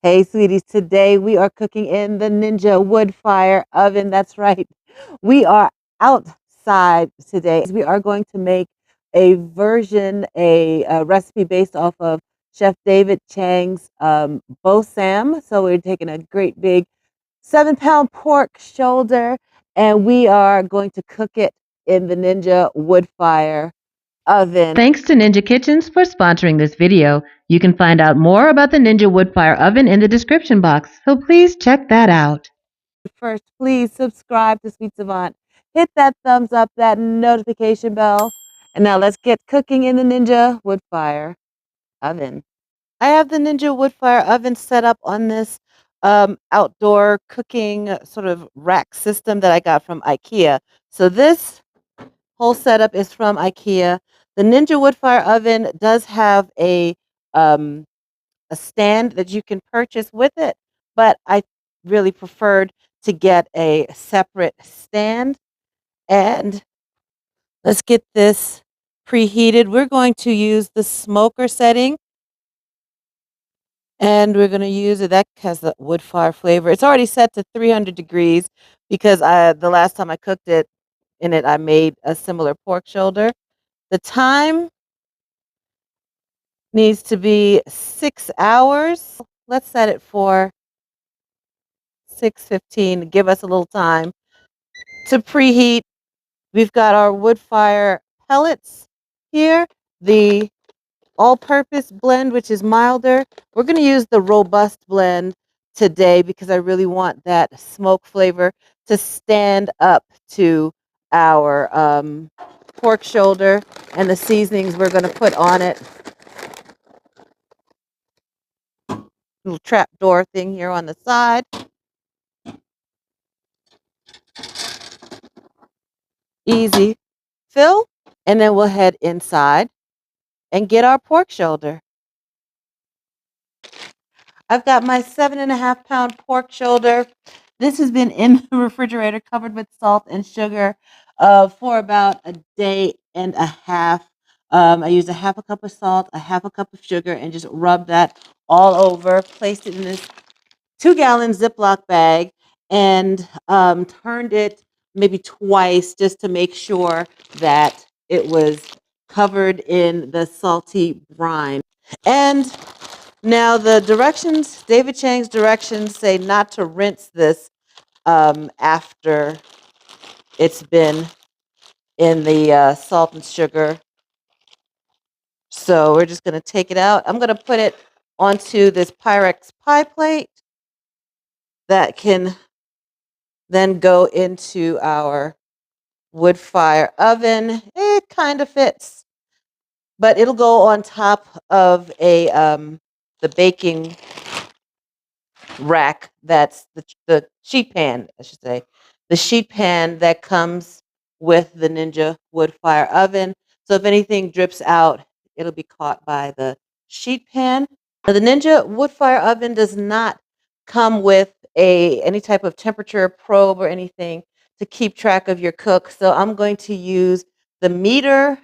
Hey, sweeties, today we are cooking in the Ninja Woodfire Oven. That's right. We are outside today. We are going to make a recipe based off of Chef David Chang's Bo Ssam. So we're taking a great big 7 pound pork shoulder and we are going to cook it in the Ninja Woodfire Oven. Thanks to Ninja Kitchens for sponsoring this video. You can find out more about the Ninja Woodfire Oven in the description box, so please check that out. First, please subscribe to Sweet Savant. Hit that thumbs up, that notification bell. And now let's get cooking in the Ninja Woodfire Oven. I have the Ninja Woodfire Oven set up on this outdoor cooking sort of rack system that I got from Ikea. So this whole setup is from Ikea. The Ninja Woodfire Oven does have a stand that you can purchase with it, but I really preferred to get a separate stand. And let's get this preheated. We're going to use the smoker setting, and we're going to use it. That has the wood fire flavor. It's already set to 300 degrees because the last time I cooked it in it, I made a similar pork shoulder. The time needs to be 6 hours. Let's set it for 6:15 to give us a little time to preheat. We've got our wood fire pellets here, the all-purpose blend, which is milder. We're going to use the robust blend today because I really want that smoke flavor to stand up to our pork shoulder and the seasonings we're going to put on it. Little trap door thing here on the side. Easy fill, and then we'll head inside and get our pork shoulder. I've got my 7.5 pound pork shoulder. This has been in the refrigerator covered with salt and sugar for about a day and a half. I used a half a cup of salt, a half a cup of sugar, and just rubbed that all over. Placed it in this 2-gallon Ziploc bag and turned it maybe twice just to make sure that it was covered in the salty brine. And now the directions, David Chang's directions say not to rinse this after it's been in the salt and sugar. So we're just going to take it out. I'm going to put it onto this Pyrex pie plate that can then go into our wood fire oven. It kind of fits, but it'll go on top of the baking rack. That's the sheet pan, I should say, the sheet pan that comes with the Ninja wood fire oven. So if anything drips out, it'll be caught by the sheet pan. Now, the Ninja wood fire oven does not come with any type of temperature probe or anything to keep track of your cook. So I'm going to use the meter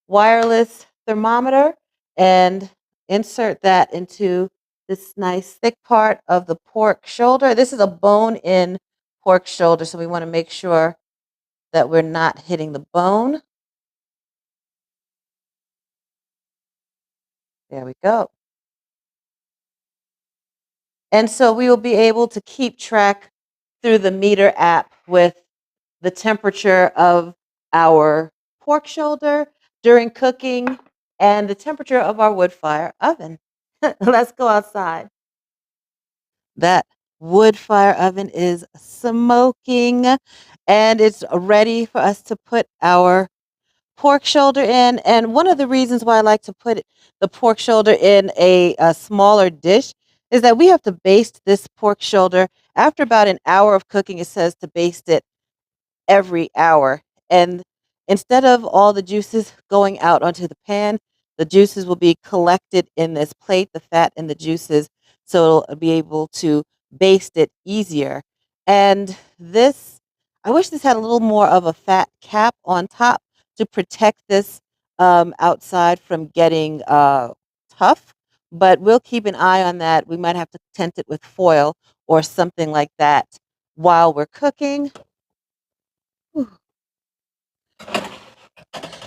wireless thermometer and insert that into this nice thick part of the pork shoulder. This is a bone-in pork shoulder, so we want to make sure that we're not hitting the bone. There we go. And so we will be able to keep track through the meter app with the temperature of our pork shoulder during cooking and the temperature of our wood fire oven. Let's go outside. That wood fire oven is smoking and it's ready for us to put our pork shoulder in. And one of the reasons why I like to put the pork shoulder in a smaller dish is that we have to baste this pork shoulder. After about an hour of cooking, it says to baste it every hour. And instead of all the juices going out onto the pan, the juices will be collected in this plate, the fat and the juices, so it'll be able to baste it easier. And this, I wish this had a little more of a fat cap on top to protect this outside from getting tough but we'll keep an eye on that. We might have to tent it with foil or something like that while we're cooking.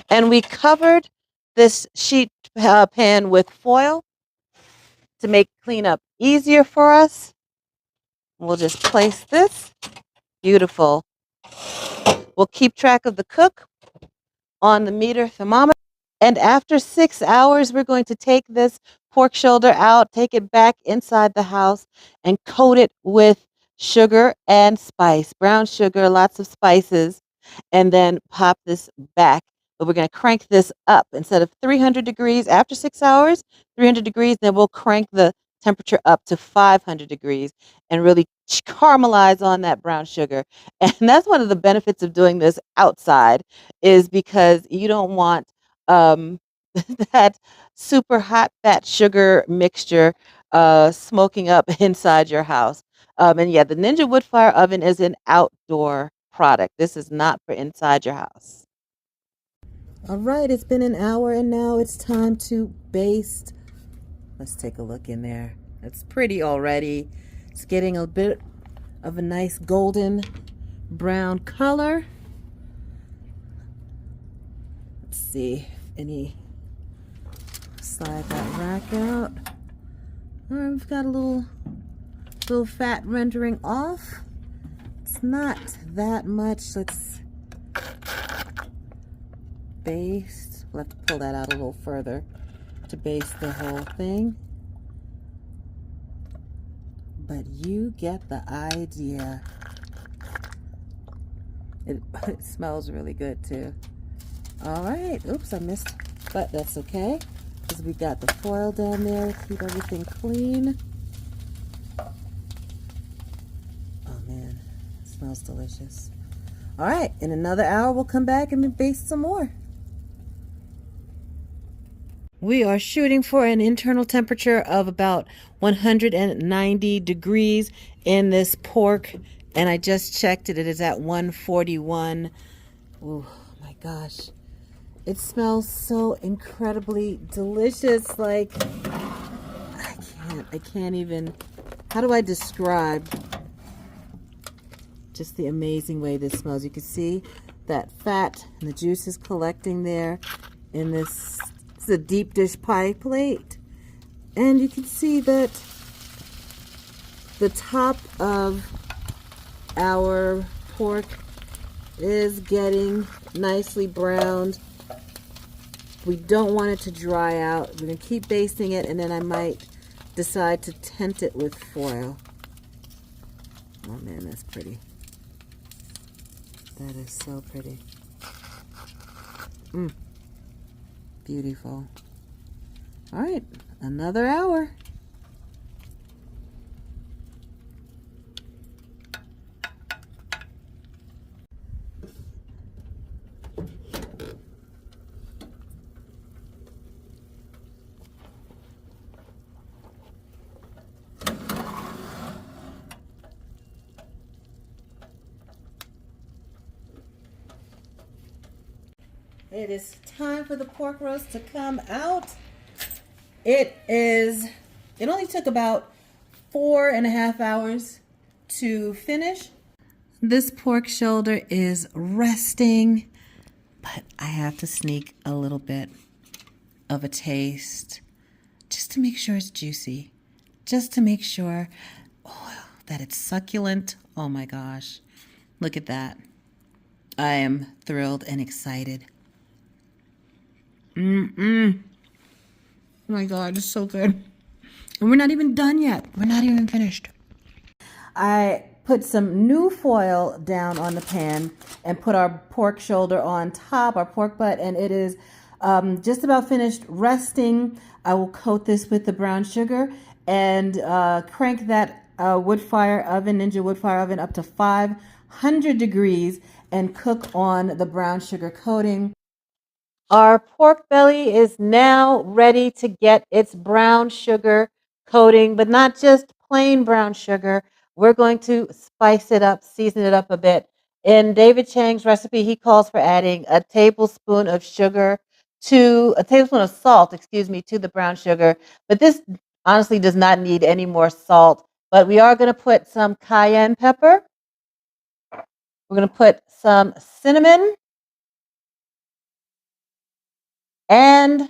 And we covered this sheet pan with foil to make cleanup easier for us. We'll just place this. Beautiful. We'll keep track of the cook on the meter thermometer. And after 6 hours, we're going to take this pork shoulder out, take it back inside the house, and coat it with sugar and spice, brown sugar, lots of spices, and then pop this back. But we're going to crank this up instead of 300 degrees after 6 hours, 300 degrees, then we'll crank the temperature up to 500 degrees and really caramelize on that brown sugar. And that's one of the benefits of doing this outside is because you don't want um, that super hot fat sugar mixture smoking up inside your house. And yeah, the Ninja Woodfire Oven is an outdoor product. This is not for inside your house. All right, it's been an hour and now it's time to baste. Let's take a look in there. It's pretty already. It's getting a bit of a nice golden brown color. Let's see if any, slide that rack out. All right, we've got a little fat rendering off. It's not that much. Let's baste. We'll have to pull that out a little further to baste the whole thing. But you get the idea. It smells really good too. All right. Oops, I missed, but that's okay because we got the foil down there to keep everything clean. Oh man, it smells delicious. All right, in another hour we'll come back and baste some more. We are shooting for an internal temperature of about 190 degrees in this pork, and I just checked it. It is at 141. Oh my gosh. It smells so incredibly delicious. Like, I can't even, how do I describe just the amazing way this smells? You can see that fat and the juice is collecting there in this. It's a deep dish pie plate. And you can see that the top of our pork is getting nicely browned. We don't want it to dry out. We're going to keep basting it, and then I might decide to tent it with foil. Oh man, that's pretty. That is so pretty. Beautiful. All right, another hour. It is time for the pork roast to come out. It only took about 4.5 hours to finish. This pork shoulder is resting, but I have to sneak a little bit of a taste just to make sure it's juicy, just to make sure that it's succulent. Oh my gosh, look at that. I am thrilled and excited. Oh my God, it's so good. And we're not even done yet. We're not even finished. I put some new foil down on the pan and put our pork shoulder on top, our pork butt, and it is just about finished resting. I will coat this with the brown sugar and crank that Ninja Woodfire Oven up to 500 degrees and cook on the brown sugar coating. Our pork belly is now ready to get its brown sugar coating, but not just plain brown sugar. We're going to spice it up, season it up a bit. In David Chang's recipe, he calls for adding a tablespoon of sugar to a tablespoon of salt, excuse me, to the brown sugar. But this honestly does not need any more salt. But we are going to put some cayenne pepper. We're going to put some cinnamon. And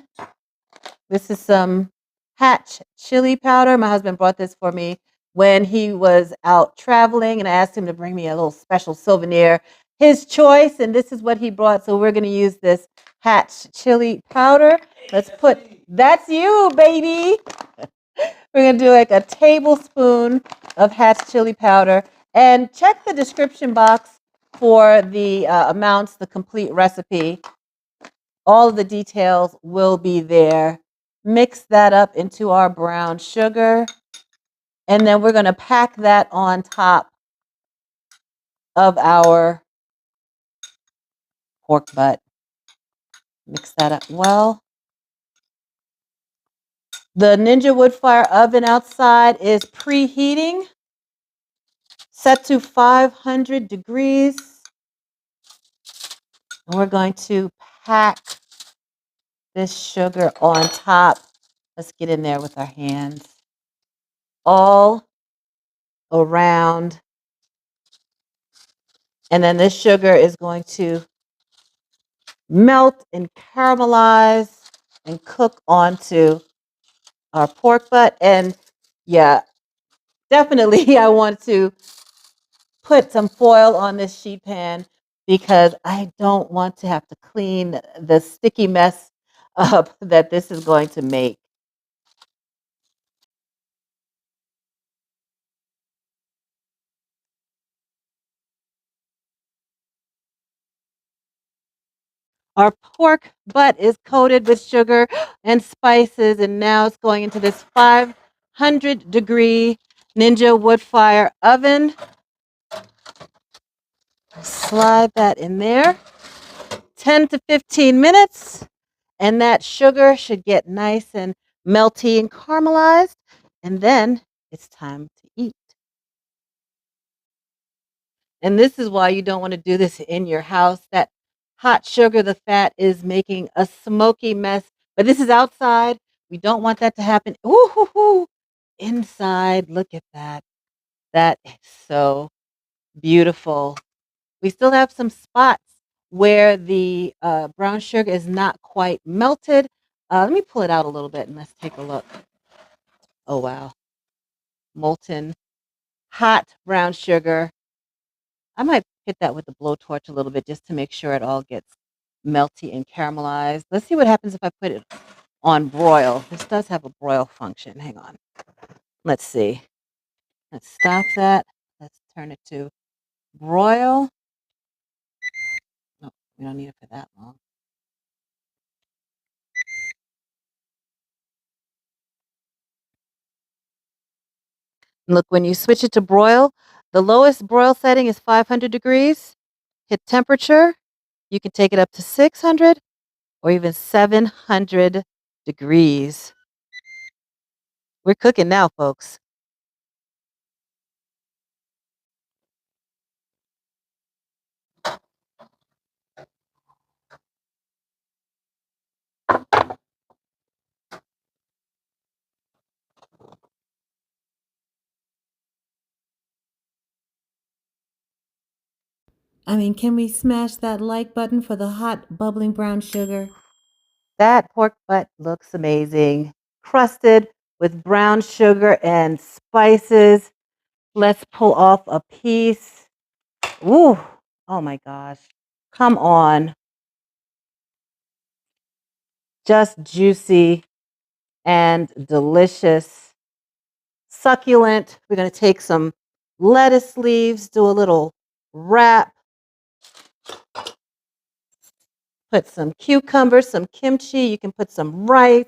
this is some hatch chili powder. My husband brought this for me when he was out traveling, and I asked him to bring me a little special souvenir, his choice, and this is what he brought. So we're going to use this hatch chili powder. Let's put, that's you, baby. We're going to do like a tablespoon of hatch chili powder, and check the description box for the amounts, the complete recipe. All of the details will be there. Mix that up into our brown sugar. And then we're going to pack that on top of our pork butt. Mix that up well. The Ninja Woodfire Oven outside is preheating, set to 500 degrees. And we're going to pack this sugar on top. Let's get in there with our hands. All around. And then this sugar is going to melt and caramelize and cook onto our pork butt. And yeah, definitely I want to put some foil on this sheet pan because I don't want to have to clean the sticky mess up that this is going to make. Our pork butt is coated with sugar and spices, and now it's going into this 500-degree Ninja Woodfire Oven. Slide that in there. 10 to 15 minutes, and that sugar should get nice and melty and caramelized, and then it's time to eat. And this is why you don't want to do this in your house. That hot sugar, the fat, is making a smoky mess. But this is outside. We don't want that to happen. Ooh, hoo, hoo. Inside, look at that. That is so beautiful. We still have some spots where the brown sugar is not quite melted. Let me pull it out a little bit and let's take a look. Oh, wow. Molten hot brown sugar. I might hit that with the blowtorch a little bit just to make sure it all gets melty and caramelized. Let's see what happens if I put it on broil. This does have a broil function. Hang on. Let's see. Let's stop that. Let's turn it to broil. No, we don't need it for that long. Look, when you switch it to broil, the lowest broil setting is 500 degrees. Hit temperature. You can take it up to 600 or even 700 degrees. We're cooking now, folks. I mean, can we smash that like button for the hot, bubbling brown sugar? That pork butt looks amazing. Crusted with brown sugar and spices. Let's pull off a piece. Ooh, oh my gosh. Come on. Just juicy and delicious. Succulent. We're going to take some lettuce leaves, do a little wrap, put some cucumbers, some kimchi. You can put some rice.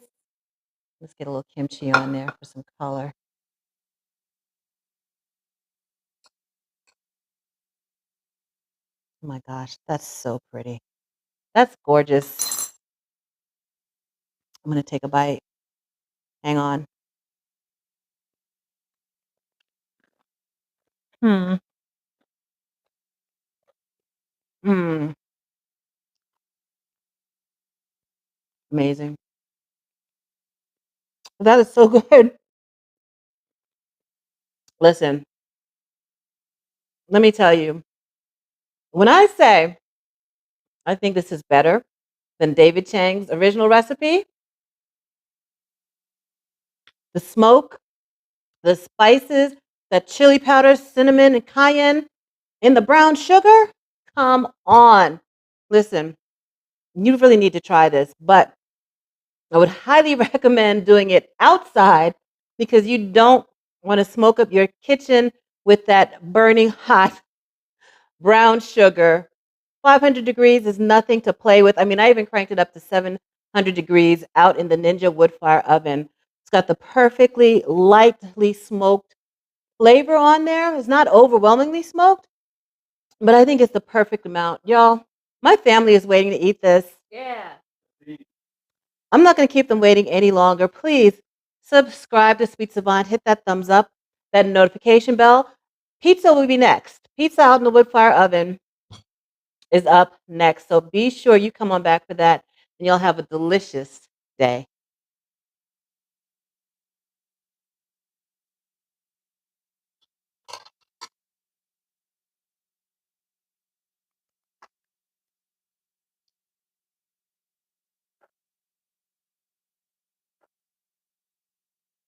Let's get a little kimchi on there for some color. Oh my gosh, that's so pretty. That's gorgeous. I'm going to take a bite. Hang on. Hmm. Hmm. Amazing. That is so good. Listen, let me tell you, when I say I think this is better than David Chang's original recipe, the smoke, the spices, that chili powder, cinnamon, and cayenne, in the brown sugar, come on. Listen, you really need to try this, but I would highly recommend doing it outside because you don't want to smoke up your kitchen with that burning hot brown sugar. 500 degrees is nothing to play with. I mean, I even cranked it up to 700 degrees out in the Ninja Woodfire Oven. It's got the perfectly lightly smoked flavor on there. It's not overwhelmingly smoked, but I think it's the perfect amount. Y'all, my family is waiting to eat this. Yeah. I'm not going to keep them waiting any longer. Please subscribe to Sweet Savant. Hit that thumbs up, that notification bell. Pizza will be next. Pizza out in the wood fire oven is up next. So be sure you come on back for that, and you'll have a delicious day.